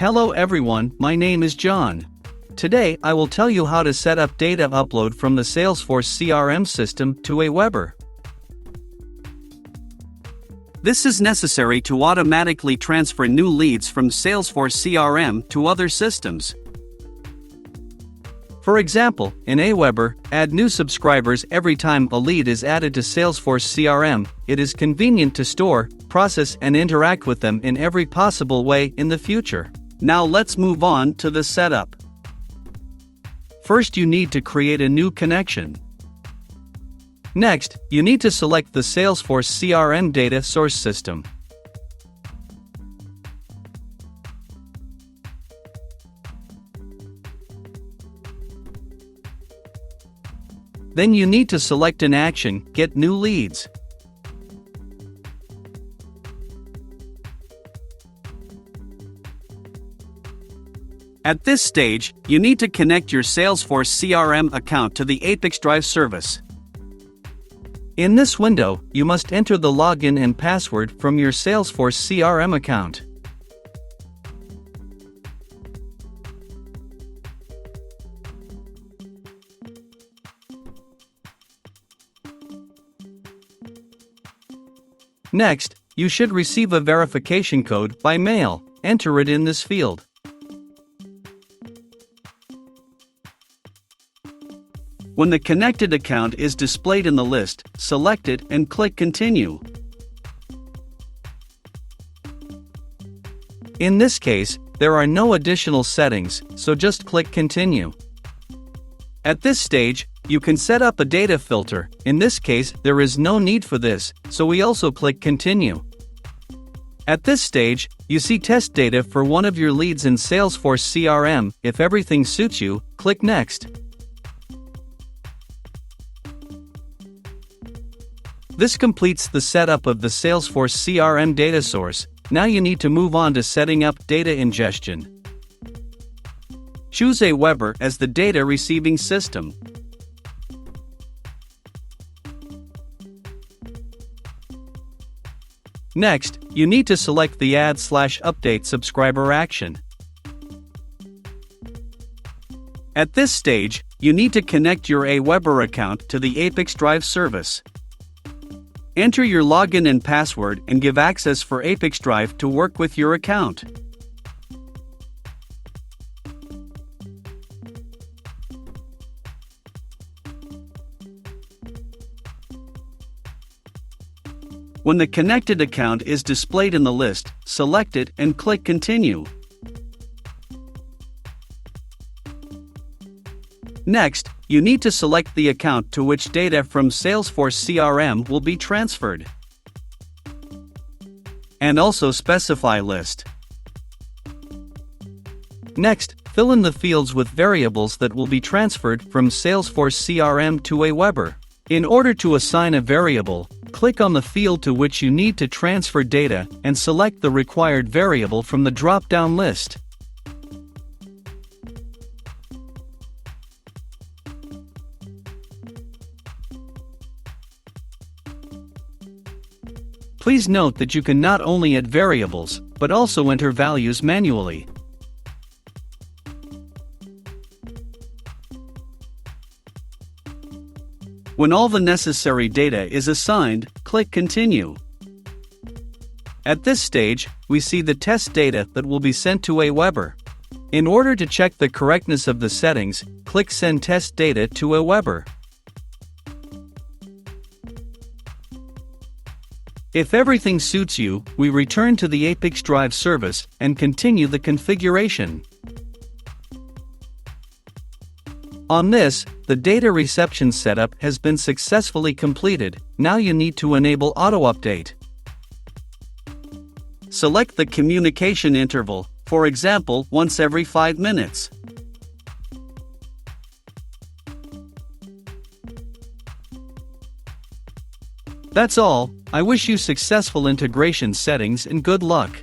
Hello everyone, my name is John. Today I will tell you how to set up data upload from the Salesforce CRM system to Aweber. This is necessary to automatically transfer new leads from Salesforce CRM to other systems. For example, in Aweber, add new subscribers every time a lead is added to Salesforce CRM. It is convenient to store, process and interact with them in every possible way in the future. Now let's move on to the setup. First you need to create a new connection. Next, you need to select the Salesforce CRM data source system. Then you need to select an action, Get New Leads. At this stage, you need to connect your Salesforce CRM account to the ApiX-Drive service. In this window, you must enter the login and password from your Salesforce CRM account. Next, you should receive a verification code by mail. Enter it in this field. When the connected account is displayed in the list, select it and click Continue. In this case, there are no additional settings, so just click Continue. At this stage, you can set up a data filter. In this case, there is no need for this, so we also click Continue. At this stage, you see test data for one of your leads in Salesforce CRM. If everything suits you, click Next. This completes the setup of the Salesforce CRM data source. Now you need to move on to setting up data ingestion. Choose Aweber as the data receiving system. Next, you need to select the Add/Update subscriber action. At this stage, you need to connect your Aweber account to the ApiX-Drive service. Enter your login and password and give access for ApiX-Drive to work with your account. When the connected account is displayed in the list, select it and click Continue. Next, you need to select the account to which data from Salesforce CRM will be transferred. And also specify list. Next, fill in the fields with variables that will be transferred from Salesforce CRM to Aweber. In order to assign a variable, click on the field to which you need to transfer data and select the required variable from the drop-down list. Please note that you can not only add variables, but also enter values manually. When all the necessary data is assigned, click Continue. At this stage, we see the test data that will be sent to Aweber. In order to check the correctness of the settings, click Send Test Data to Aweber. If everything suits you, we return to the ApiX-Drive service and continue the configuration. On this, the data reception setup has been successfully completed. Now you need to enable auto-update. Select the communication interval, for example, once every 5 minutes. That's all. I wish you successful integration settings and good luck.